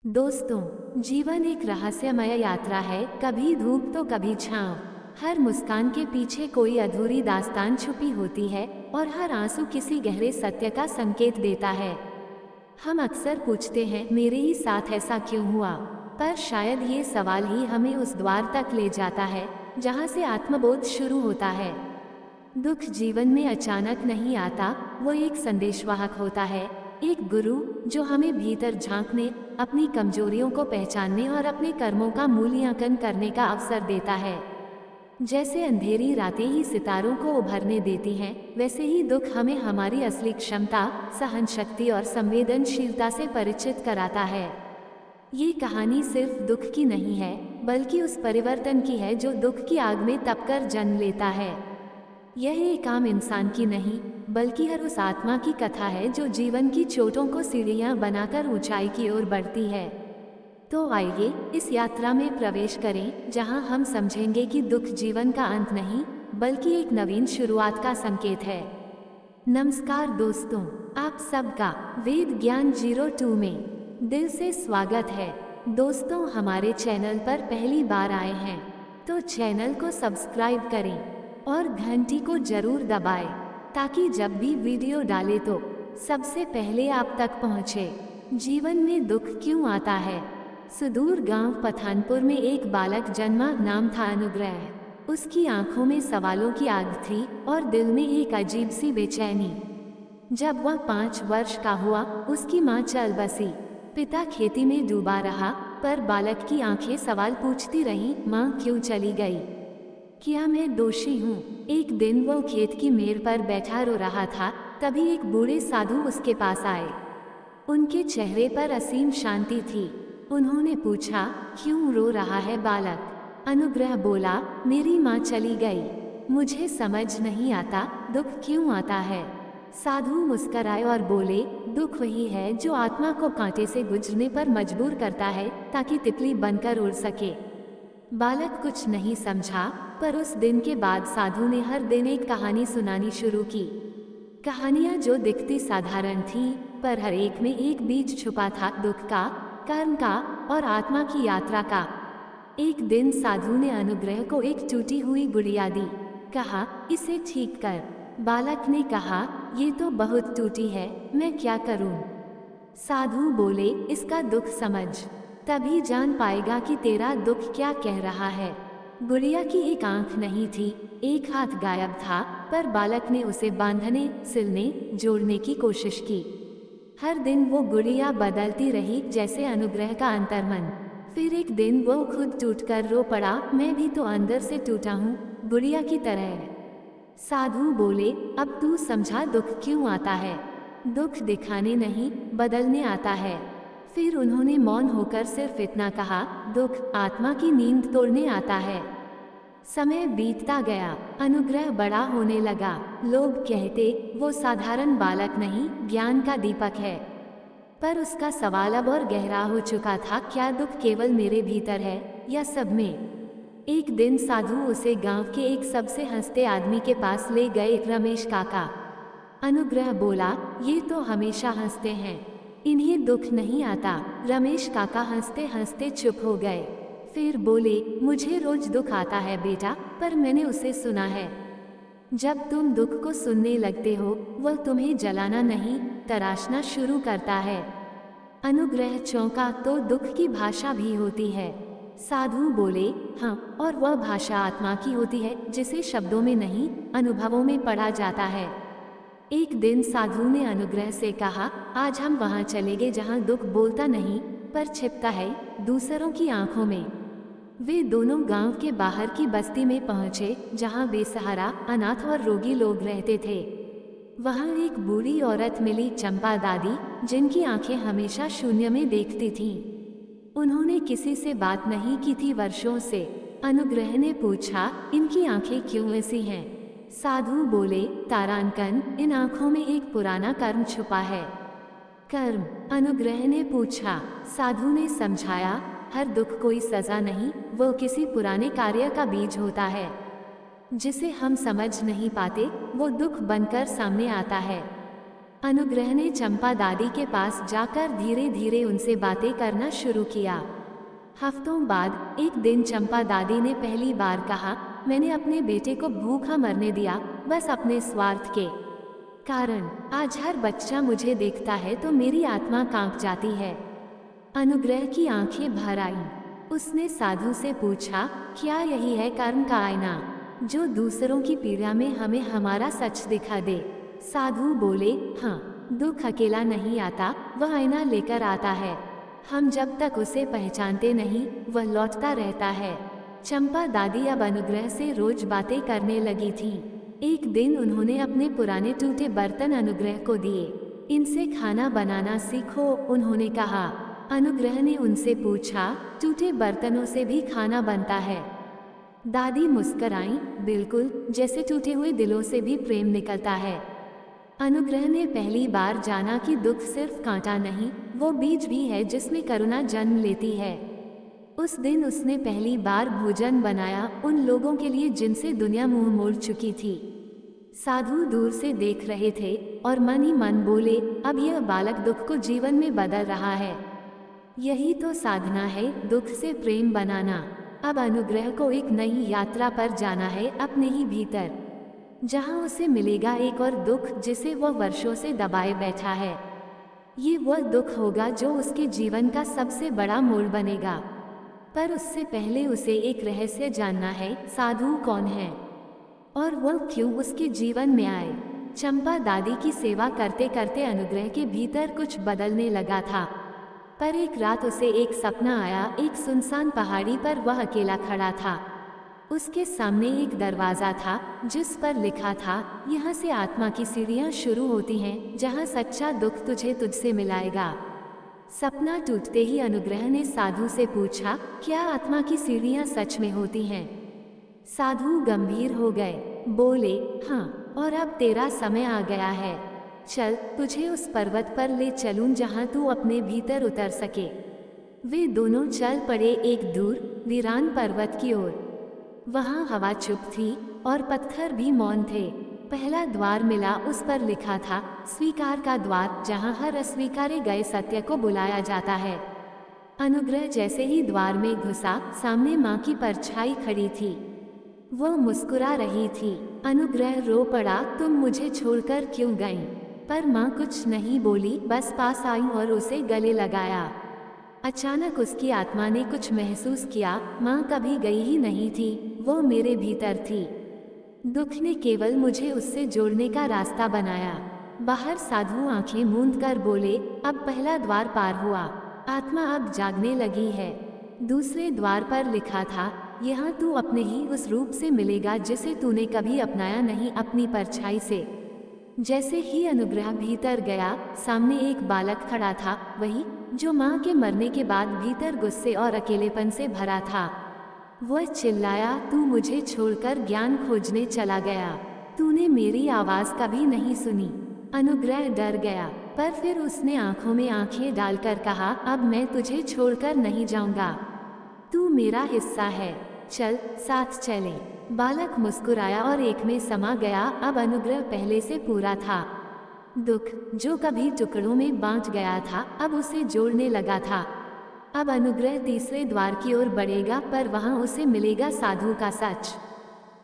दोस्तों, जीवन एक रहस्यमय यात्रा है, कभी धूप तो कभी छांव। हर मुस्कान के पीछे कोई अधूरी दास्तान छुपी होती है और हर आंसू किसी गहरे सत्य का संकेत देता है। हम अक्सर पूछते हैं, मेरे ही साथ ऐसा क्यों हुआ? पर शायद ये सवाल ही हमें उस द्वार तक ले जाता है जहाँ से आत्मबोध शुरू होता है। दुख जीवन में अचानक नहीं आता, वो एक संदेशवाहक होता है, एक गुरु जो हमें भीतर झांकने, अपनी कमजोरियों को पहचानने और अपने कर्मों का मूल्यांकन करने का अवसर देता है। जैसे अंधेरी रातें ही सितारों को उभरने देती हैं, वैसे ही दुख हमें हमारी असली क्षमता, सहन शक्ति और संवेदनशीलता से परिचित कराता है। ये कहानी सिर्फ दुख की नहीं है, बल्कि उस परिवर्तन की है जो दुख की आग में तपकर जन्म लेता है। यह एक आम इंसान की नहीं, बल्कि हर उस आत्मा की कथा है जो जीवन की चोटों को सीढ़ियां बनाकर ऊंचाई की ओर बढ़ती है। तो आइए इस यात्रा में प्रवेश करें, जहां हम समझेंगे कि दुख जीवन का अंत नहीं, बल्कि एक नवीन शुरुआत का संकेत है। नमस्कार दोस्तों, आप सबका वेद ज्ञान 02 में दिल से स्वागत है। दोस्तों, हमारे चैनल पर पहली बार आए हैं तो चैनल को सब्सक्राइब करें और घंटी को जरूर दबाएं, ताकि जब भी वीडियो डाले तो सबसे पहले आप तक पहुंचे। जीवन में दुख क्यों आता है? सुदूर गांव पठानपुर में एक बालक जन्मा, नाम था अनुग्रह। उसकी आंखों में सवालों की आग थी और दिल में एक अजीब सी बेचैनी। जब वह 5 वर्ष का हुआ, उसकी माँ चल बसी। पिता खेती में डूबा रहा, पर बालक की आंखें सवाल पूछती रहीं, माँ क्यों चली गई? क्या मैं दोषी हूँ? एक दिन वो खेत की मेड़ पर बैठा रो रहा था, तभी एक बूढ़े साधु उसके पास आए। उनके चेहरे पर असीम शांति थी। उन्होंने पूछा, क्यों रो रहा है बालक? अनुग्रह बोला, मेरी माँ चली गई। मुझे समझ नहीं आता, दुख क्यों आता है? साधु मुस्कराए और बोले, दुख वही है जो आत्मा को कांटे से गुजरने पर मजबूर करता है, ताकि तितली बनकर उड़ सके। बालक कुछ नहीं समझा, पर उस दिन के बाद साधु ने हर दिन एक कहानी सुनानी शुरू की। कहानियां जो दिखती साधारण थीं, पर हर एक में एक बीज छुपा था, दुख का, कर्म का और आत्मा की यात्रा का। एक दिन साधु ने अनुग्रह को एक टूटी हुई गुड़िया दी। कहा, इसे ठीक कर। बालक ने कहा, ये तो बहुत टूटी है, मैं क्या करूं? साधु बोले, इसका दुख समझ, तभी जान पाएगा कि तेरा दुख क्या कह रहा है। गुड़िया की एक आंख नहीं थी, एक हाथ गायब था, पर बालक ने उसे बांधने, सिलने, जोड़ने की कोशिश की। हर दिन वो गुड़िया बदलती रही, जैसे अनुग्रह का अंतर्मन। फिर एक दिन वो खुद टूटकर रो पड़ा, मैं भी तो अंदर से टूटा हूँ, गुड़िया की तरह। साधु बोले, अब तू समझा दुख क्यों आता है? दुख दिखाने नहीं, बदलने आता है। फिर उन्होंने मौन होकर सिर्फ इतना कहा, दुख आत्मा की नींद तोड़ने आता है। समय बीतता गया, अनुग्रह बड़ा होने लगा। लोग कहते, वो साधारण बालक नहीं, ज्ञान का दीपक है। पर उसका सवाल अब और गहरा हो चुका था, क्या दुख केवल मेरे भीतर है या सब में? एक दिन साधु उसे गांव के एक सबसे हंसते आदमी के पास ले गए, रमेश काका। अनुग्रह बोला, ये तो हमेशा हंसते हैं, इन्हें दुख नहीं आता। रमेश काका हंसते हंसते चुप हो गए। फिर बोले, मुझे रोज दुख आता है बेटा, पर मैंने उसे सुना है। जब तुम दुख को सुनने लगते हो, वह तुम्हें जलाना नहीं, तराशना शुरू करता है। अनुग्रह चौंका, तो दुख की भाषा भी होती है? साधु बोले, हाँ, और वह भाषा आत्मा की होती है, जिसे शब्दों में नहीं, अनुभवों में पढ़ा जाता है। एक दिन साधु ने अनुग्रह से कहा, आज हम वहां चलेंगे जहां दुख बोलता नहीं, पर छिपता है, दूसरों की आंखों में। वे दोनों गांव के बाहर की बस्ती में पहुंचे, जहां बेसहारा, अनाथ और रोगी लोग रहते थे। वहां एक बूढ़ी औरत मिली, चंपा दादी, जिनकी आंखें हमेशा शून्य में देखती थीं। उन्होंने किसी से बात नहीं की थी वर्षों से। अनुग्रह ने पूछा, इनकी आंखें क्यों ऐसी हैं? साधु बोले, तारांकन, इन आंखों में एक पुराना कर्म छुपा है। कर्म? अनुग्रह ने पूछा। साधु ने समझाया, हर दुख कोई सजा नहीं, वो किसी पुराने कार्य का बीज होता है, जिसे हम समझ नहीं पाते, वो दुख बनकर सामने आता है। अनुग्रह ने चंपा दादी के पास जाकर धीरे धीरे उनसे बातें करना शुरू किया। हफ्तों बाद एक दिन चंपा दादी ने पहली बार कहा, मैंने अपने बेटे को भूखा मरने दिया, बस अपने स्वार्थ के कारण। आज हर बच्चा मुझे देखता है तो मेरी आत्मा कांप जाती है। अनुग्रह की आंखें भर आईं। उसने साधु से पूछा, क्या यही है कर्म का आईना, जो दूसरों की पीड़ा में हमें हमारा सच दिखा दे? साधु बोले, हाँ, दुख अकेला नहीं आता, वह आईना लेकर आता है। हम जब तक उसे पहचानते नहीं, वह लौटता रहता है। चंपा दादी अब अनुग्रह से रोज बातें करने लगी थी। एक दिन उन्होंने अपने पुराने टूटे बर्तन अनुग्रह को दिए। इनसे खाना बनाना सीखो, उन्होंने कहा। अनुग्रह ने उनसे पूछा, टूटे बर्तनों से भी खाना बनता है? दादी मुस्कराईं, बिल्कुल, जैसे टूटे हुए दिलों से भी प्रेम निकलता है। अनुग्रह ने पहली बार जाना कि दुख सिर्फ कांटा नहीं, वो बीज भी है जिसमें करुणा जन्म लेती है। उस दिन उसने पहली बार भोजन बनाया उन लोगों के लिए जिनसे दुनिया मुंह मोड़ चुकी थी। साधु दूर से देख रहे थे और मन ही मन बोले, अब यह बालक दुख को जीवन में बदल रहा है। यही तो साधना है, दुख से प्रेम बनाना। अब अनुग्रह को एक नई यात्रा पर जाना है, अपने ही भीतर, जहां उसे मिलेगा एक और दुख जिसे वह वर्षों से दबाए बैठा है। ये वह दुख होगा जो उसके जीवन का सबसे बड़ा मोड़ बनेगा। पर उससे पहले उसे एक रहस्य जानना है, साधु कौन है और वह क्यों उसके जीवन में आए। चंपा दादी की सेवा करते करते अनुग्रह के भीतर कुछ बदलने लगा था। पर एक रात उसे एक सपना आया। एक सुनसान पहाड़ी पर वह अकेला खड़ा था। उसके सामने एक दरवाजा था जिस पर लिखा था, यहाँ से आत्मा की सीढ़ियाँ शुरू होती हैं, जहाँ सच्चा दुख तुझे तुझसे मिलाएगा। सपना टूटते ही अनुग्रह ने साधु से पूछा, क्या आत्मा की सीढ़ियाँ सच में होती हैं? साधु गंभीर हो गए, बोले, हाँ, और अब तेरा समय आ गया है। चल, तुझे उस पर्वत पर ले चलूं जहाँ तू अपने भीतर उतर सके। वे दोनों चल पड़े एक दूर वीरान पर्वत की ओर। वहाँ हवा चुप थी और पत्थर भी मौन थे। पहला द्वार मिला, उस पर लिखा था, स्वीकार का द्वार, जहाँ हर अस्वीकारे गए सत्य को बुलाया जाता है। अनुग्रह जैसे ही द्वार में घुसा, सामने माँ की परछाई खड़ी थी। वह मुस्कुरा रही थी। अनुग्रह रो पड़ा, तुम मुझे छोड़कर क्यों गईं? पर माँ कुछ नहीं बोली, बस पास आई और उसे गले लगाया। अचानक उसकी आत्मा ने कुछ महसूस किया, माँ कभी गई ही नहीं थी, वो मेरे भीतर थी। दुख ने केवल मुझे उससे जोड़ने का रास्ता बनाया। बाहर साधु आंखें मूंद कर बोले, अब पहला द्वार पार हुआ, आत्मा अब जागने लगी है। दूसरे द्वार पर लिखा था, यहाँ तू अपने ही उस रूप से मिलेगा जिसे तूने कभी अपनाया नहीं, अपनी परछाई से। जैसे ही अनुग्रह भीतर गया, सामने एक बालक खड़ा था, वही जो माँ के मरने के बाद भीतर गुस्से और अकेलेपन से भरा था। वह चिल्लाया, तू मुझे छोड़कर ज्ञान खोजने चला गया, तूने मेरी आवाज़ कभी नहीं सुनी। अनुग्रह डर गया, पर फिर उसने आंखों में आंखें डालकर कहा, अब मैं तुझे छोड़कर नहीं जाऊंगा, तू मेरा हिस्सा है, चल साथ चले। बालक मुस्कुराया और एक में समा गया। अब अनुग्रह पहले से पूरा था। दुख जो कभी टुकड़ों में बांट गया था, अब उसे जोड़ने लगा था। अब अनुग्रह तीसरे द्वार की ओर बढ़ेगा, पर वहां उसे मिलेगा साधु का सच।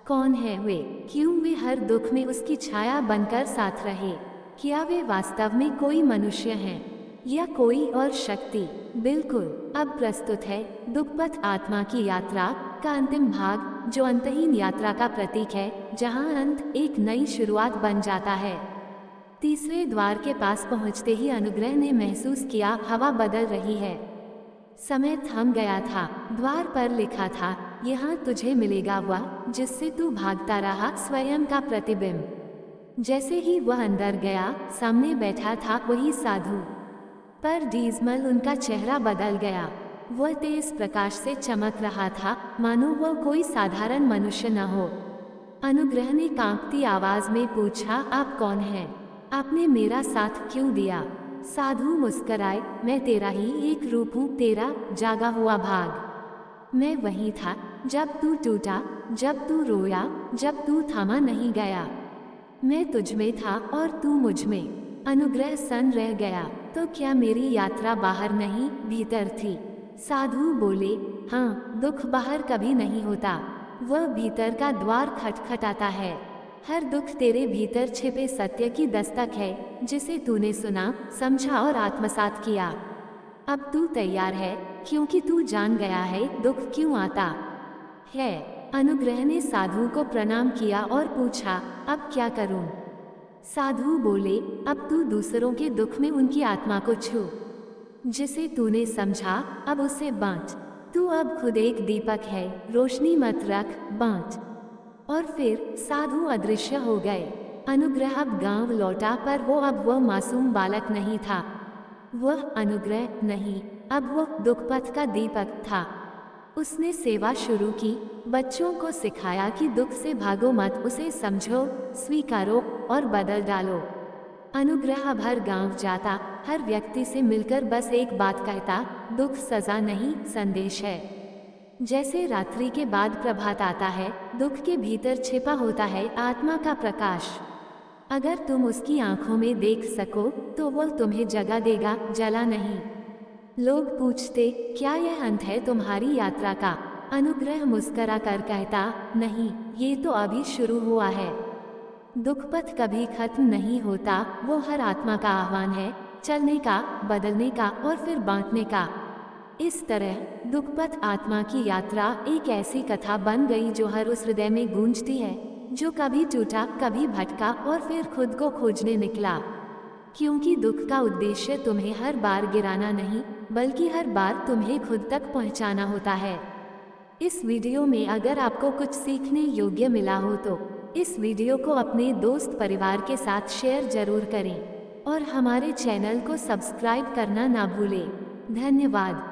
कौन है वे? क्यों वे हर दुख में उसकी छाया बनकर साथ रहे? क्या वे वास्तव में कोई मनुष्य हैं या कोई और शक्ति? बिल्कुल। अब प्रस्तुत है दुखपथ आत्मा की यात्रा का अंतिम भाग, जो अंतहीन यात्रा का प्रतीक है, जहां अंत एक नई शुरुआत बन जाता है। तीसरे द्वार के पास पहुंचते ही अनुग्रह ने महसूस किया, हवा बदल रही है। समय थम गया था। द्वार पर लिखा था, यहाँ तुझे मिलेगा वह जिससे तू भागता रहा, स्वयं का प्रतिबिंब। जैसे ही वह अंदर गया, सामने बैठा था वही साधु, पर डीजमल उनका चेहरा बदल गया। वह तेज प्रकाश से चमक रहा था, मानो वह कोई साधारण मनुष्य न हो। अनुग्रह ने कांपती आवाज में पूछा, आप कौन हैं? आपने मेरा साथ क्यों दिया? साधु मुस्कराए, मैं तेरा ही एक रूप हूँ, तेरा जागा हुआ भाग। मैं वही था जब तू टूटा, जब तू रोया, जब तू थामा नहीं गया। मैं तुझ में था और तू मुझ में। अनुग्रह सन रह गया। तो क्या मेरी यात्रा बाहर नहीं भीतर थी? साधु बोले, हाँ, दुख बाहर कभी नहीं होता, वह भीतर का द्वार खटखटाता है। हर दुख तेरे भीतर छिपे सत्य की दस्तक है, जिसे तूने सुना, समझा और आत्मसात किया। अब तू तैयार है, क्योंकि तू जान गया है दुख क्यों आता है। अनुग्रह ने साधु को प्रणाम किया और पूछा, अब क्या करूं? साधु बोले, अब तू दूसरों के दुख में उनकी आत्मा को छू। जिसे तूने समझा, अब उसे बांट। तू अब खुद एक दीपक है, रोशनी मत रख, बांट। और फिर साधु अदृश्य हो गए। अनुग्रह अब गांव लौटा, पर वो अब वह मासूम बालक नहीं था। वह अनुग्रह नहीं, अब वह दुखपथ का दीपक था। उसने सेवा शुरू की, बच्चों को सिखाया कि दुख से भागो मत, उसे समझो, स्वीकारो और बदल डालो। अनुग्रह अब हर गांव जाता, हर व्यक्ति से मिलकर बस एक बात कहता, दुख सजा नहीं, संदेश है। जैसे रात्रि के बाद प्रभात आता है, दुख के भीतर छिपा होता है आत्मा का प्रकाश। अगर तुम उसकी आंखों में देख सको, तो वह तुम्हें जगा देगा, जला नहीं। लोग पूछते, क्या यह अंत है तुम्हारी यात्रा का? अनुग्रह मुस्करा कर कहता, नहीं, ये तो अभी शुरू हुआ है। दुखपथ कभी खत्म नहीं होता, वो हर आत्मा का आह्वान है, चलने का, बदलने का और फिर बांटने का। इस तरह दुखपथ आत्मा की यात्रा एक ऐसी कथा बन गई जो हर उस हृदय में गूंजती है, जो कभी टूटा, कभी भटका और फिर खुद को खोजने निकला। क्योंकि दुख का उद्देश्य तुम्हें हर बार गिराना नहीं, बल्कि हर बार तुम्हें खुद तक पहुंचाना होता है। इस वीडियो में अगर आपको कुछ सीखने योग्य मिला हो तो इस वीडियो को अपने दोस्त परिवार के साथ शेयर जरूर करें और हमारे चैनल को सब्सक्राइब करना ना भूलें। धन्यवाद।